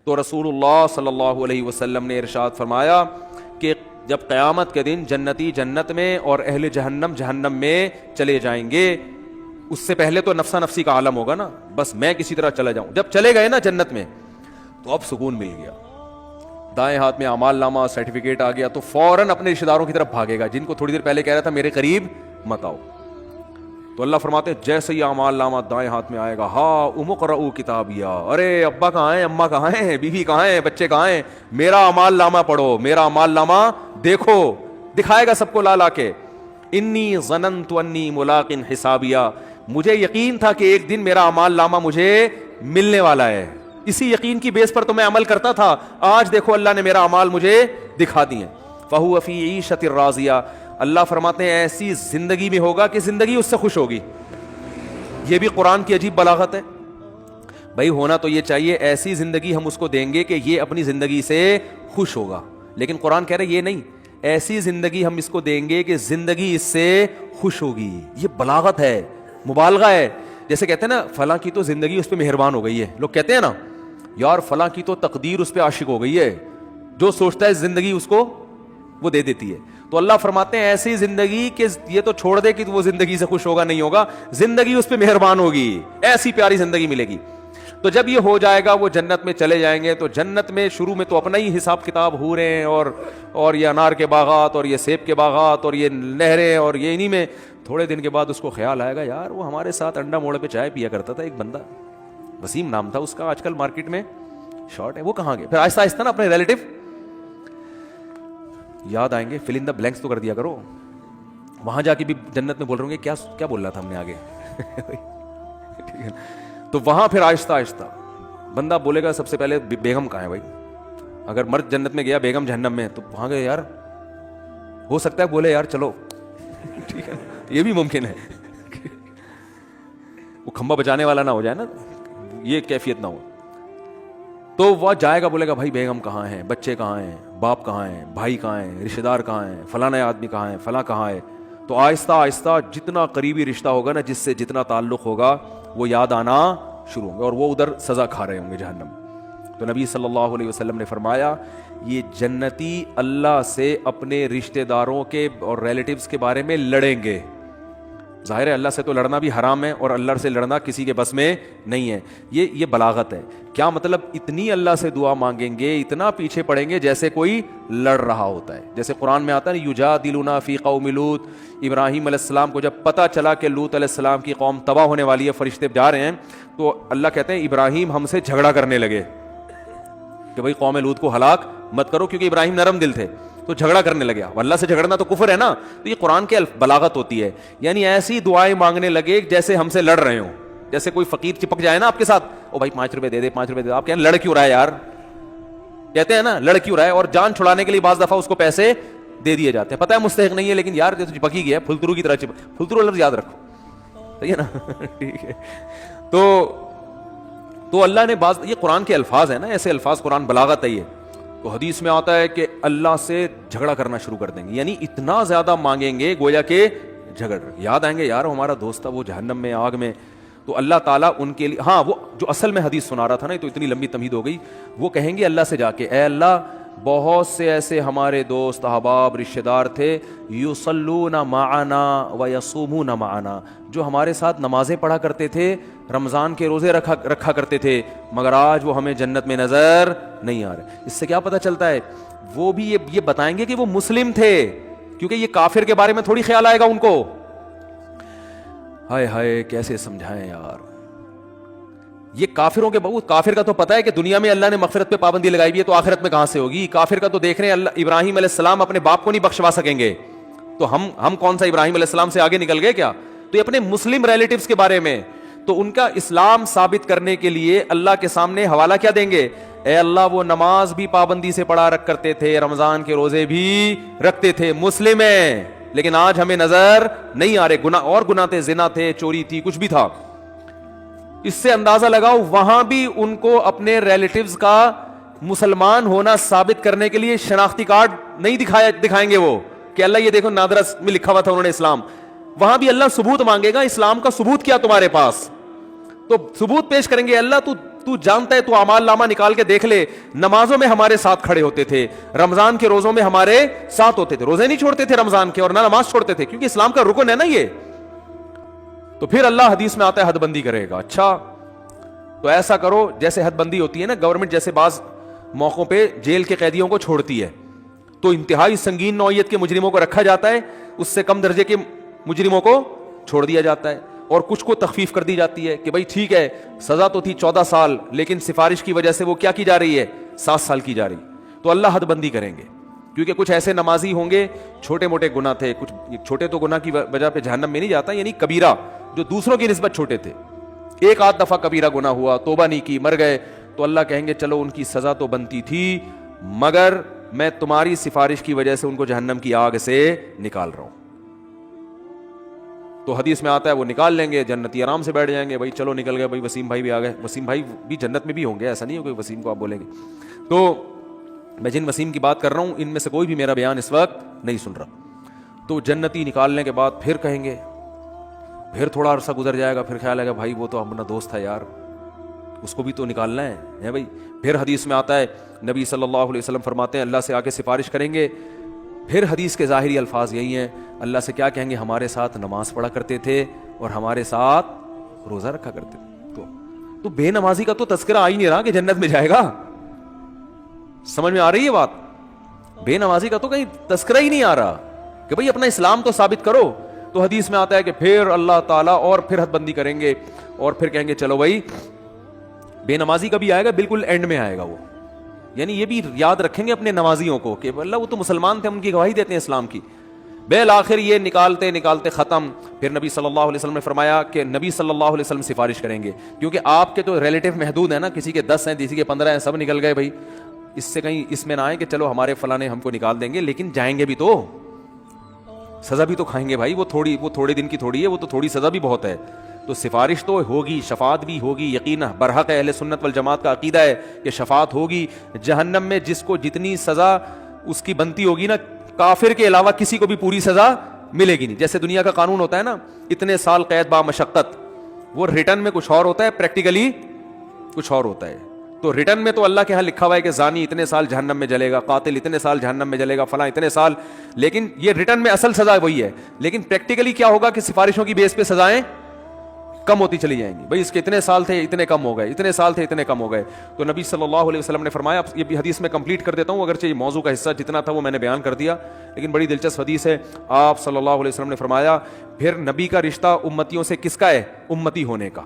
تو رسول اللہ صلی اللہ علیہ وسلم نے ارشاد فرمایا کہ جب قیامت کے دن جنتی جنت میں اور اہل جہنم جہنم میں چلے جائیں گے، اس سے پہلے تو نفسا نفسی کا عالم ہوگا نا، بس میں کسی طرح چلا جاؤں. جب چلے گئے نا جنت میں تو اب سکون مل گیا، دائیں ہاتھ میں اعمال نامہ سرٹیفکیٹ آ گیا، تو فوراً اپنے رشتہ داروں کی طرف بھاگے گا جن کو تھوڑی دیر پہلے کہہ رہا تھا میرے قریب مت آؤ. تو اللہ فرماتے ہیں جیسے ہی اعمال نامہ دائیں ہاتھ میں آئے گا، ہاں اقرؤوا کتابیہ، ارے ابا کہاں ہیں، اماں کہاں ہیں، بیوی کہاں ہیں، بچے کہاں ہیں، میرا اعمال نامہ پڑھو، میرا اعمال نامہ دیکھو. دکھائے گا سب کو لا لا کے، انی ظننت انی ملاق حسابیہ، مجھے یقین تھا کہ ایک دن میرا اعمال نامہ مجھے ملنے والا ہے، اسی یقین کی بیس پر تو میں عمل کرتا تھا، آج دیکھو اللہ نے میرا اعمال مجھے دکھا دیے. فہو فی عیشۃ راضیہ، اللہ فرماتے ہیں ایسی زندگی میں ہوگا کہ زندگی اس سے خوش ہوگی. یہ بھی قرآن کی عجیب بلاغت ہے. بھائی ہونا تو یہ چاہیے ایسی زندگی ہم اس کو دیں گے کہ یہ اپنی زندگی سے خوش ہوگا، لیکن قرآن کہہ رہے یہ نہیں، ایسی زندگی ہم اس کو دیں گے کہ زندگی اس سے خوش ہوگی. یہ بلاغت ہے، مبالغہ ہے. جیسے کہتے ہیں نا فلاں کی تو زندگی اس پہ مہربان ہو گئی ہے، لوگ کہتے ہیں نا یار فلاں کی تو تقدیر اس پہ عاشق ہو گئی ہے، جو سوچتا ہے زندگی اس کو وہ دے دیتی ہے. تو اللہ فرماتے ہیں ایسی زندگی کہ یہ تو چھوڑ دے کہ وہ زندگی سے خوش ہوگا نہیں ہوگا، زندگی اس پہ مہربان ہوگی، ایسی پیاری زندگی ملے گی. تو جب یہ ہو جائے گا وہ جنت میں چلے جائیں گے. تو جنت میں شروع میں تو اپنا ہی حساب کتاب ہو رہے ہیں اور یہ انار کے باغات اور یہ سیب کے باغات اور یہ نہریں اور یہ انہی میں. تھوڑے دن کے بعد اس کو خیال آئے گا یار وہ ہمارے ساتھ انڈا موڑ پہ چائے پیا کرتا تھا ایک بندہ، وسیم نام تھا اس کا، آج کل مارکیٹ میں شارٹ ہے، وہ کہاں گئے. پھر آہستہ آہستہ نا اپنے ریلیٹو یاد آئیں گے، فل ان دا بلینکس تو کر دیا کرو. وہاں جا کے بھی جنت میں بول رہے ہوں گے کیا بول رہا تھا ہم نے آگے. ٹھیک ہے، تو وہاں پھر آہستہ آہستہ بندہ بولے گا سب سے پہلے بیگم کہاں ہے بھائی. اگر مرد جنت میں گیا بیگم جہنم میں تو وہاں گئے یار ہو سکتا ہے بولے یار چلو ٹھیک ہے، یہ بھی ممکن ہے وہ کھمبا بچانے والا نہ ہو جائے نا، یہ کیفیت نہ ہو. تو وہ جائے گا بولے گا بھائی بیگم کہاں ہیں، بچے کہاں ہیں، باپ کہاں ہیں، بھائی کہاں ہیں، رشتہ دار کہاں ہیں، فلانا آدمی کہاں ہے، فلاں کہاں ہے. تو آہستہ آہستہ جتنا قریبی رشتہ ہوگا نا، جس سے جتنا تعلق ہوگا وہ یاد آنا شروع ہوں گے اور وہ ادھر سزا کھا رہے ہوں گے جہنم. تو نبی صلی اللہ علیہ وسلم نے فرمایا یہ جنتی اللہ سے اپنے رشتہ داروں کے اور ریلیٹیوز کے بارے میں لڑیں گے. ظاہر ہے اللہ سے تو لڑنا بھی حرام ہے اور اللہ سے لڑنا کسی کے بس میں نہیں ہے. یہ بلاغت ہے. کیا مطلب؟ اتنی اللہ سے دعا مانگیں گے، اتنا پیچھے پڑیں گے جیسے کوئی لڑ رہا ہوتا ہے. جیسے قرآن میں آتا ہے یجادلونا فی قوم لوط، ابراہیم علیہ السلام کو جب پتہ چلا کہ لوط علیہ السلام کی قوم تباہ ہونے والی ہے، فرشتے جا رہے ہیں، تو اللہ کہتے ہیں ابراہیم ہم سے جھگڑا کرنے لگے کہ بھائی قوم لوط کو ہلاک مت کرو، کیونکہ ابراہیم نرم دل تھے تو جھگڑا کرنے لگے. اللہ سے جھگڑنا تو کفر ہے نا. تو یہ قرآن کی بلاغت ہوتی ہے، یعنی ایسی دعائیں مانگنے لگے جیسے ہم سے لڑ رہے ہوں. جیسے کوئی فقیر چپک جائے نا آپ کے ساتھ، او بھائی 5 روپے دے دے، 5 روپے دے دے، آپ کہیں لڑ کیوں رہا ہے یار، کہتے ہیں نا لڑ کیوں رہا ہے، اور جان چھڑانے کے لیے بعض دفعہ اس کو پیسے دے دیے جاتے ہیں. پتہ ہے مستحق نہیں ہے لیکن یار جو چپک ہی گیا پھلترو کی طرح پھلترو لفظ یاد رکھو، صحیح ہے نا ٹھیک ہے. تو اللہ نے یہ قرآن کے الفاظ ہیں نا، ایسے الفاظ قرآن بلاغت ہے. یہ تو حدیث میں آتا ہے کہ اللہ سے جھگڑا کرنا شروع کر دیں گے، یعنی اتنا زیادہ مانگیں گے گویا کہ جھگڑ. یاد آئیں گے یار ہمارا دوست تھا وہ جہنم میں آگ میں، تو اللہ تعالیٰ ان کے لیے، ہاں وہ جو اصل میں حدیث سنا رہا تھا نا، تو اتنی لمبی تمہید ہو گئی، وہ کہیں گے اللہ سے جا کے اے اللہ بہت سے ایسے ہمارے دوست احباب رشتہ دار تھے یصلون معنا ویصومون معنا، جو ہمارے ساتھ نمازیں پڑھا کرتے تھے، رمضان کے روزے رکھا کرتے تھے، مگر آج وہ ہمیں جنت میں نظر نہیں آ رہے. اس سے کیا پتہ چلتا ہے؟ وہ بھی یہ بتائیں گے کہ وہ مسلم تھے، کیونکہ یہ کافر کے بارے میں تھوڑی خیال آئے گا ان کو. ہائے ہائے کیسے سمجھائیں یار. یہ کافروں کے بہت، کافر کا تو پتہ ہے کہ دنیا میں اللہ نے مغفرت پہ پابندی لگائی ہوئی ہے، تو آخرت میں کہاں سے ہوگی. کافر کا تو دیکھ رہے ہیں اللہ ابراہیم علیہ السلام اپنے باپ کو نہیں بخشوا سکیں گے، تو ہم کون سا ابراہیم علیہ السلام سے آگے نکل گئے کیا. تو یہ اپنے مسلم ریلیٹیوز کے بارے میں، تو ان کا اسلام ثابت کرنے کے لیے اللہ کے سامنے حوالہ کیا دیں گے؟ اے اللہ وہ نماز بھی پابندی سے پڑھا رکھ کرتے تھے، رمضان کے روزے بھی رکھتے تھے، مسلم ہیں، لیکن آج ہمیں نظر نہیں آ رہے. گناہ تھے، زنا تھے، چوری تھی، کچھ بھی تھا. اس سے اندازہ لگاؤ وہاں بھی ان کو اپنے ریلیٹیوز کا مسلمان ہونا ثابت کرنے کے لیے شناختی کارڈ نہیں دکھائیں گے وہ کہ اللہ یہ دیکھو نادرا میں لکھا ہوا تھا انہوں نے اسلام. وہاں بھی اللہ ثبوت مانگے گا، اسلام کا ثبوت کیا تمہارے پاس؟ تو ثبوت پیش کریں گے، اللہ تو تو جانتا ہے, تو اعمال نامہ نکال کے دیکھ لے, نمازوں میں ہمارے ساتھ کھڑے ہوتے تھے, رمضان کے روزوں میں ہمارے ساتھ ہوتے تھے, روزے نہیں چھوڑتے تھے رمضان کے, اور نہ نماز چھوڑتے تھے, کیونکہ اسلام کا رکن ہے نا یہ. تو پھر اللہ حدیث میں آتا ہے حد بندی کرے گا. اچھا تو ایسا کرو جیسے حد بندی ہوتی ہے نا, گورنمنٹ جیسے بعض موقعوں پہ جیل کے قیدیوں کو چھوڑتی ہے, تو انتہائی سنگین نوعیت کے مجرموں کو رکھا جاتا ہے, اس سے کم درجے کے مجرموں کو چھوڑ دیا جاتا ہے, اور کچھ کو تخفیف کر دی جاتی ہے کہ بھائی ٹھیک ہے سزا تو تھی 14 سال, لیکن سفارش کی وجہ سے وہ کیا کی جا رہی ہے, 7 سال کی جا رہی. تو اللہ حد بندی کریں گے, کیونکہ کچھ ایسے نمازی ہوں گے چھوٹے موٹے گناہ تھے, کچھ چھوٹے تو گناہ کی وجہ پہ جہنم میں نہیں جاتا, یعنی کبیرہ جو دوسروں کی نسبت چھوٹے تھے, ایک آدھ دفعہ کبیرہ گناہ ہوا, توبہ نہیں کی, مر گئے, تو اللہ کہیں گے چلو ان کی سزا تو بنتی تھی, مگر میں تمہاری سفارش کی وجہ سے ان کو جہنم کی آگ سے نکال رہا ہوں. تو حدیث میں آتا ہے وہ نکال لیں گے, جنتی آرام سے بیٹھ جائیں گے, بھائی چلو نکل گئے, بھائی وسیم بھائی بھی آ گئے. وسیم بھائی بھی جنت میں بھی ہوں گے, ایسا نہیں ہو کہ وسیم کو آپ بولیں گے. تو میں جن وسیم کی بات کر رہا ہوں ان میں سے کوئی بھی میرا بیان اس وقت نہیں سن رہا. تو جنتی نکالنے کے بعد پھر کہیں گے, پھر تھوڑا عرصہ گزر جائے گا, پھر خیال آئے گا بھائی وہ تو اپنا دوست تھا یار, اس کو بھی تو نکالنا ہے بھائی. پھر حدیث میں آتا ہے نبی صلی اللہ علیہ وسلم فرماتے ہیں اللہ سے آگے سفارش کریں گے. پھر حدیث کے ظاہری الفاظ یہی ہیں, اللہ سے کیا کہیں گے, ہمارے ساتھ نماز پڑھا کرتے تھے اور ہمارے ساتھ روزہ رکھا کرتے تھے. تو بے نمازی کا تو تذکرہ آ ہی نہیں رہا کہ جنت میں جائے گا. سمجھ میں آ رہی ہے بات؟ بے نمازی کا تو کہیں تذکرہ ہی نہیں آ رہا کہ بھئی اپنا اسلام تو ثابت کرو. تو حدیث میں آتا ہے کہ پھر اللہ تعالیٰ اور پھر حد بندی کریں گے, اور پھر کہیں گے چلو بھائی بے نمازی کا بھی آئے گا, بالکل اینڈ میں آئے گا وہ. یعنی یہ بھی یاد رکھیں گے اپنے نمازیوں کو کہ اللہ وہ تو مسلمان تھے, ہم ان کی گواہی دیتے ہیں اسلام کی. بالآخر یہ نکالتے نکالتے ختم. پھر نبی صلی اللہ علیہ وسلم نے فرمایا کہ نبی صلی اللہ علیہ وسلم سفارش کریں گے, کیونکہ آپ کے تو ریلیٹو محدود ہیں نا, کسی کے 10 ہیں, کسی کے 15 ہیں, سب نکل گئے بھائی. اس سے کہیں اس میں نہ آئے کہ چلو ہمارے فلاں نے ہم کو نکال دیں گے, لیکن جائیں گے بھی تو سزا بھی تو کھائیں گے بھائی. وہ تھوڑے دن کی تھوڑی ہے, وہ تو تھوڑی سزا بھی بہت ہے. تو سفارش تو ہوگی, شفاعت بھی ہوگی, یقینا برحق اہل سنت والجماعت کا عقیدہ ہے کہ شفاعت ہوگی. جہنم میں جس کو جتنی سزا اس کی بنتی ہوگی نا, کافر کے علاوہ کسی کو بھی پوری سزا ملے گی نہیں. جیسے دنیا کا قانون ہوتا ہے نا, اتنے سال قید با مشقت, وہ ریٹرن میں کچھ اور ہوتا ہے, پریکٹیکلی کچھ اور ہوتا ہے. تو ریٹرن میں تو اللہ کے ہاں لکھا ہوا ہے کہ زانی اتنے سال جہنم میں جلے گا, قاتل اتنے سال جہنم میں جلے گا, فلاں اتنے سال, لیکن یہ ریٹرن میں اصل سزا وہی ہے. لیکن پریکٹیکلی کیا ہوگا کہ سفارشوں کی بیس پہ سزائیں کم ہوتی چلی جائیں گی. بھائی اس کے اتنے سال تھے اتنے کم ہو گئے, اتنے سال تھے اتنے کم ہو گئے. تو نبی صلی اللہ علیہ وسلم نے فرمایا, یہ بھی حدیث میں کمپلیٹ کر دیتا ہوں, اگرچہ یہ موضوع کا حصہ جتنا تھا وہ میں نے بیان کر دیا, لیکن بڑی دلچسپ حدیث ہے. آپ صلی اللہ علیہ وسلم نے فرمایا پھر نبی کا رشتہ امتیوں سے کس کا ہے, امتی ہونے کا.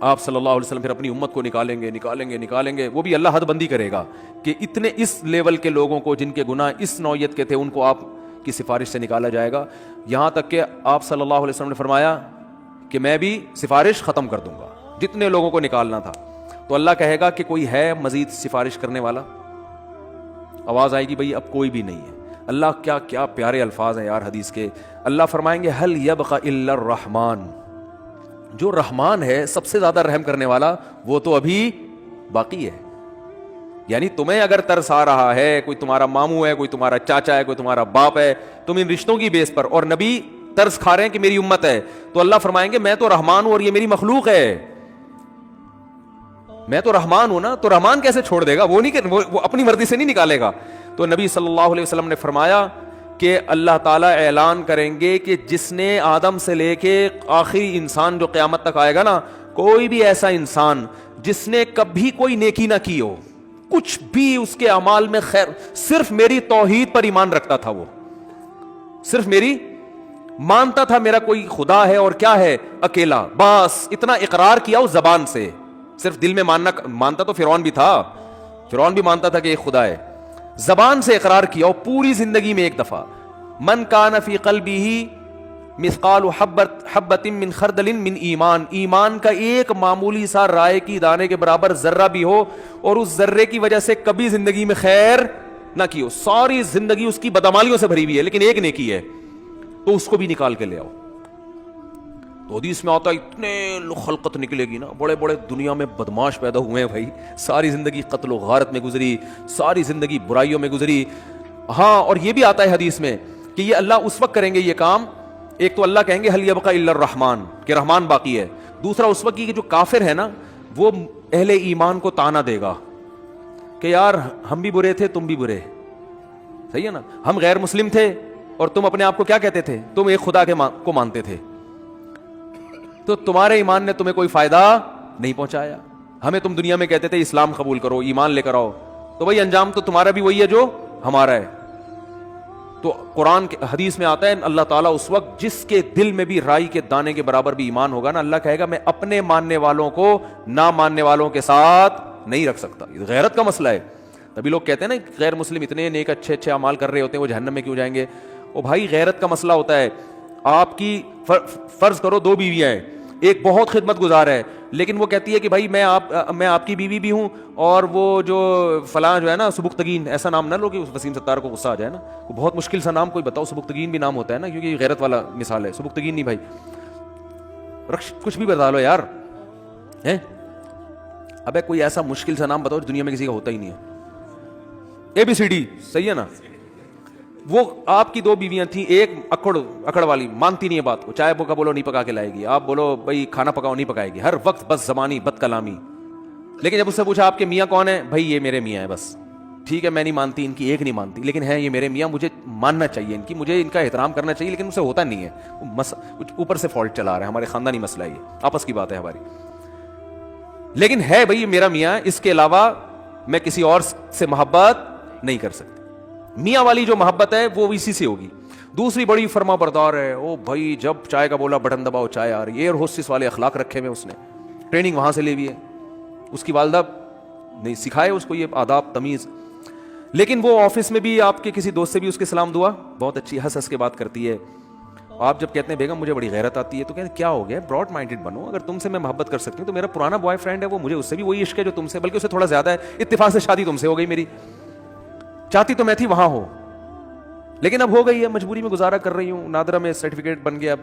آپ صلی اللہ علیہ وسلم پھر اپنی امت کو نکالیں گے. وہ بھی اللہ حد بندی کرے گا کہ اتنے اس لیول کے لوگوں کو جن کے گناہ اس نوعیت کے تھے ان کو آپ کی سفارش سے نکالا جائے گا. یہاں تک کہ آپ صلی اللہ علیہ وسلم نے فرمایا کہ میں بھی سفارش ختم کر دوں گا, جتنے لوگوں کو نکالنا تھا. تو اللہ کہے گا کہ کوئی ہے مزید سفارش کرنے والا؟ آواز آئے گی بھئی اب کوئی بھی نہیں ہے. اللہ کیا کیا پیارے الفاظ ہیں یار حدیث کے. اللہ فرمائیں گے هل يبقى الا الرحمن, جو رحمان ہے سب سے زیادہ رحم کرنے والا وہ تو ابھی باقی ہے. یعنی تمہیں اگر ترس آ رہا ہے, کوئی تمہارا ماموں ہے, کوئی تمہارا چاچا ہے, کوئی تمہارا باپ ہے, تم ان رشتوں کی بیس پر, اور نبی ترس کھا رہے ہیں کہ میری امت ہے, تو اللہ فرمائیں گے میں تو رحمان ہوں اور یہ میری مخلوق ہے. میں تو رحمان ہوں نا, تو رحمان کیسے چھوڑ دے گا؟ وہ نہیں, وہ اپنی مرضی سے نہیں نکالے گا. تو نبی صلی اللہ علیہ وسلم نے فرمایا کہ اللہ تعالیٰ اعلان کریں گے کہ جس نے آدم سے لے کے آخری انسان جو قیامت تک آئے گا نا, کوئی بھی ایسا انسان جس نے کبھی کوئی نیکی نہ کی ہو, کچھ بھی اس کے اعمال میں خیر, صرف میری توحید پر ایمان رکھتا تھا, وہ صرف میری مانتا تھا میرا کوئی خدا ہے اور کیا ہے, اکیلا, بس اتنا اقرار کیا اس زبان سے, صرف دل میں مانتا تو فرعون بھی تھا, فرعون بھی مانتا تھا کہ ایک خدا ہے, زبان سے اقرار کیا, اور پوری زندگی میں ایک دفعہ من کان فی قلبہ مثقال حبۃ من خردل من ایمان, ایمان کا ایک معمولی سا رائے کی دانے کے برابر ذرہ بھی ہو, اور اس ذرے کی وجہ سے کبھی زندگی میں خیر نہ کی ہو, ساری زندگی اس کی بدعمالیوں سے بھری ہوئی ہے, لیکن ایک نیکی ہے, تو اس کو بھی نکال کے لے آؤ. تو حدیث میں آتا ہے اتنے خلقت نکلے گی نا, بڑے بڑے دنیا میں بدماش پیدا ہوئے ہیں بھائی, ساری زندگی قتل و غارت میں گزری, ساری زندگی برائیوں میں گزری. ہاں, اور یہ بھی آتا ہے حدیث میں کہ یہ اللہ اس وقت کریں گے یہ کام, ایک تو اللہ کہیں گے هل يبقى الا الرحمن, کہ رحمان باقی ہے. دوسرا اس وقت کی جو کافر ہے نا, وہ اہل ایمان کو تانا دے گا کہ یار ہم بھی برے تھے تم بھی برے, صحیح ہے نا, ہم غیر مسلم تھے اور تم اپنے آپ کو کیا کہتے تھے, تم ایک خدا کو مانتے تھے, تو تمہارے ایمان نے تمہیں کوئی فائدہ نہیں پہنچایا. ہمیں تم دنیا میں کہتے تھے اسلام قبول کرو, ایمان لے کر آؤ, تو بھائی انجام تو تمہارا بھی وہی ہے جو ہمارا ہے. تو قرآن کے حدیث میں آتا ہے اللہ تعالیٰ اس وقت جس کے دل میں بھی رائی کے دانے کے برابر بھی ایمان ہوگا نا, اللہ کہے گا میں اپنے ماننے والوں کو نہ ماننے والوں کے ساتھ نہیں رکھ سکتا. یہ غیرت کا مسئلہ ہے. تبھی لوگ کہتے ہیں نا غیر مسلم اتنے نیک اچھے اعمال کر رہے ہوتے ہیں, وہ جہنم میں کیوں جائیں گے؟ او بھائی غیرت کا مسئلہ ہوتا ہے. آپ کی فرض کرو 2 بیویاں ہیں, ایک بہت خدمت گزار ہے لیکن وہ کہتی ہے کہ بھائی میں آپ کی بیوی بھی ہوں, اور وہ جو فلاں جو ہے نا سبکتگین, ایسا نام نہ لو کہ وسیم ستار کو غصہ آ جائے نا, وہ بہت مشکل سا نام کوئی بتاؤ, سبکتگین بھی نام ہوتا ہے نا کیونکہ یہ غیرت والا مثال ہے. سبکتگین نہیں بھائی, کچھ بھی بتا لو یار, ابے کوئی ایسا مشکل سا نام بتاؤ دنیا میں کسی کا ہوتا ہی نہیں ہے. ABCD, صحیح ہے نا. وہ آپ کی 2 بیویاں تھیں, ایک اکڑ والی مانتی نہیں ہے بات کو, چائے کا بولو نہیں پکا کے لائے گی, آپ بولو بھائی کھانا پکاؤ نہیں پکائے گی, ہر وقت بس زبانی بد کلامی. لیکن جب اس سے پوچھا آپ کے میاں کون ہے, بھائی یہ میرے میاں ہے بس, ٹھیک ہے میں نہیں مانتی, ان کی ایک نہیں مانتی, لیکن ہے یہ میرے میاں, مجھے ماننا چاہیے ان کی, مجھے ان کا احترام کرنا چاہیے, لیکن اسے ہوتا نہیں ہے, اوپر سے فالٹ چلا رہا ہے, ہمارے خاندانی مسئلہ ہے, یہ آپس کی بات ہے ہماری, لیکن ہے بھائی یہ میرا میاں, اس کے علاوہ میں کسی اور سے محبت نہیں کر سکتی. میاں والی جو محبت ہے وہ اسی سے ہوگی. دوسری بڑی فرما بردار ہے, او بھائی جب چائے کا بولا بٹن دباؤ چائے آ رہی ہے, ایئر ہوسٹس والے اخلاق رکھے ہوئے, اس نے ٹریننگ وہاں سے لی ہوئی ہے, اس کی والدہ نہیں سکھائے اس کو یہ آداب تمیز. لیکن وہ آفس میں بھی آپ کے کسی دوست سے بھی اس کے سلام دعا بہت اچھی ہنس ہنس کے بات کرتی ہے. آپ جب کہتے ہیں بیگم مجھے بڑی غیرت آتی ہے, تو کہتے ہیں کیا ہو گیا, براڈ مائنڈڈ بنو, اگر تم سے میں محبت کر سکتی ہوں تو میرا پرانا بوائے فرینڈ ہے وہ, مجھے اس سے بھی وہی عشق ہے جو تم سے, بلکہ اسے تھوڑا زیادہ ہے, اتفاق سے شادی تم سے ہو گئی میری, چاہتی تو میں تھی وہاں ہو لیکن اب ہو گئی ہے, مجبوری میں گزارا کر رہی ہوں, نادرا میں سرٹیفکیٹ بن گیا,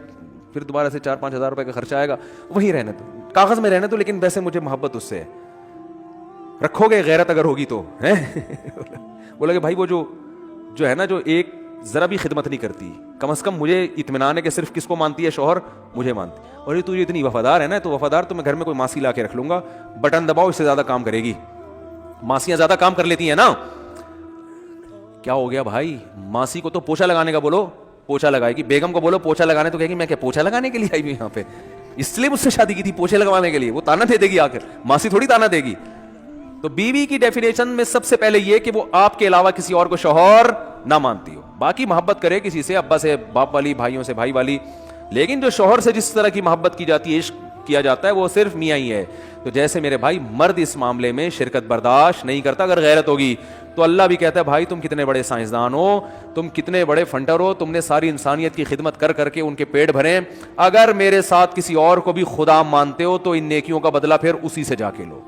پھر دوبارہ سے 4-5 ہزار روپے کا خرچہ آئے گا, وہیں رہنے تو کاغذ میں رہنے تو, لیکن ویسے مجھے محبت اس سے ہے. رکھو گے غیرت اگر ہوگی تو بولا کہ بھائی وہ جو ہے نا جو ایک ذرا بھی خدمت نہیں کرتی, کم از کم مجھے اطمینان ہے کہ صرف کس کو مانتی ہے, شوہر مجھے مانتی, اور یہ تو اتنی وفادار ہے نا, تو وفادار تو میں گھر میں کوئی ماسی لا کے رکھ لوں گا, بٹن دباؤ اس سے زیادہ کام کرے گی. ماسیاں زیادہ کام کر لیتی ہیں نا. کیا ہو گیا بھائی, ماسی کو تو پوچھا لگانے کا بولو پوچھا لگائے گی, بیگم کو بولو پوچھا لگانے, تو کہے گی میں کیا پوچھا لگانے کے لیے آئی ہوئی یہاں پہ, اس لیے مجھ سے شادی کی تھی پوچھے لگوانے کے لیے, وہ تانا دے گی آخر, ماسی تھوڑی تانا دے گی. تو بیوی کی ڈیفینیشن میں سب سے پہلے یہ کہ وہ آپ کے علاوہ کسی اور کو شوہر نہ مانتی ہو, باقی محبت کرے کسی سے, ابا سے باپ والی, بھائیوں سے بھائی والی, لیکن جو شوہر سے جس طرح کی محبت کی جاتی ہے, عشق کیا جاتا ہے, وہ صرف میاں ہی ہے. تو جیسے میرے بھائی مرد اس معاملے میں شرکت برداشت نہیں کرتا, اگر غیرت ہوگی تو اللہ بھی کہتا ہے بھائی تم کتنے بڑے سائنسدان ہو, تم کتنے بڑے فنٹر ہو, تم نے ساری انسانیت کی خدمت کر کر کے ان کے پیٹ بھرے, اگر میرے ساتھ کسی اور کو بھی خدا مانتے ہو تو ان نیکیوں کا بدلہ پھر اسی سے جا کے لو.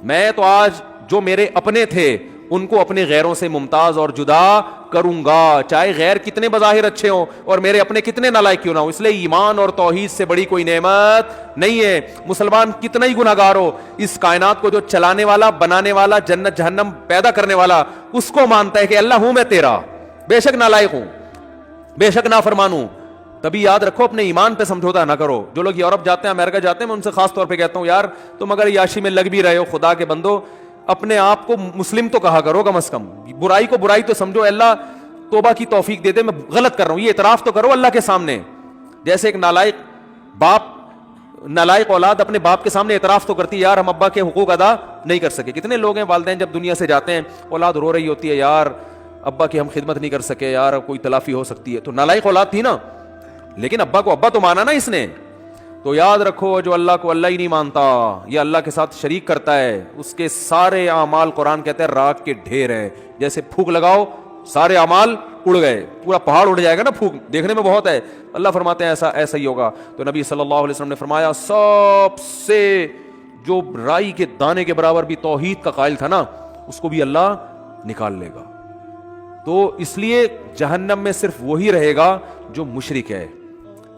میں تو آج جو میرے اپنے تھے ان کو اپنے غیروں سے ممتاز اور جدا کروں گا, چاہے غیر کتنے بظاہر اچھے ہوں اور میرے اپنے کتنے نالائق کیوں نہ ہوں. اس لیے ایمان اور توحید سے بڑی کوئی نعمت نہیں ہے. مسلمان کتنا ہی گناہگار ہو, اس کائنات کو جو چلانے والا, بنانے والا, جنت جہنم پیدا کرنے والا, اس کو مانتا ہے کہ اللہ ہوں میں تیرا, بے شک نالائق ہوں, بے شک نافرمان ہوں. تبھی یاد رکھو اپنے ایمان پہ سمجھوتا نہ کرو. جو لوگ یورپ جاتے ہیں, امریکہ جاتے ہیں, میں ان سے خاص طور پہ کہتا ہوں یار تم اگر یاشی میں لگ بھی رہے ہو, خدا کے بندو اپنے آپ کو مسلم تو کہا کرو, کم از کم برائی کو برائی تو سمجھو, اللہ توبہ کی توفیق دے دے, میں غلط کر رہا ہوں, یہ اعتراف تو کرو اللہ کے سامنے. جیسے ایک نالائق باپ, نالائق اولاد اپنے باپ کے سامنے اعتراف تو کرتی ہے یار ہم ابا کے حقوق ادا نہیں کر سکے. کتنے لوگ ہیں والدین جب دنیا سے جاتے ہیں اولاد رو رہی ہوتی ہے یار ابا کی ہم خدمت نہیں کر سکے, یار کوئی تلافی ہو سکتی ہے. تو نالائق اولاد تھی نا, لیکن ابا کو ابا تو مانا نا اس نے. تو یاد رکھو جو اللہ کو اللہ ہی نہیں مانتا, یہ اللہ کے ساتھ شریک کرتا ہے, اس کے سارے اعمال قرآن کہتے ہیں راکھ کے ڈھیر ہیں. جیسے پھونک لگاؤ سارے اعمال اڑ گئے, پورا پہاڑ اڑ جائے گا نا, پھونک دیکھنے میں بہت ہے, اللہ فرماتے ہیں ایسا ہی ہوگا. تو نبی صلی اللہ علیہ وسلم نے فرمایا سب سے جو رائی کے دانے کے برابر بھی توحید کا قائل تھا نا, اس کو بھی اللہ نکال لے گا. تو اس لیے جہنم میں صرف وہی رہے گا جو مشرک ہے,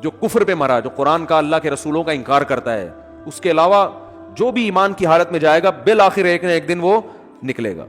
جو کفر پہ مرا, جو قرآن کا, اللہ کے رسولوں کا انکار کرتا ہے. اس کے علاوہ جو بھی ایمان کی حالت میں جائے گا بالآخر ایک نہ ایک دن وہ نکلے گا.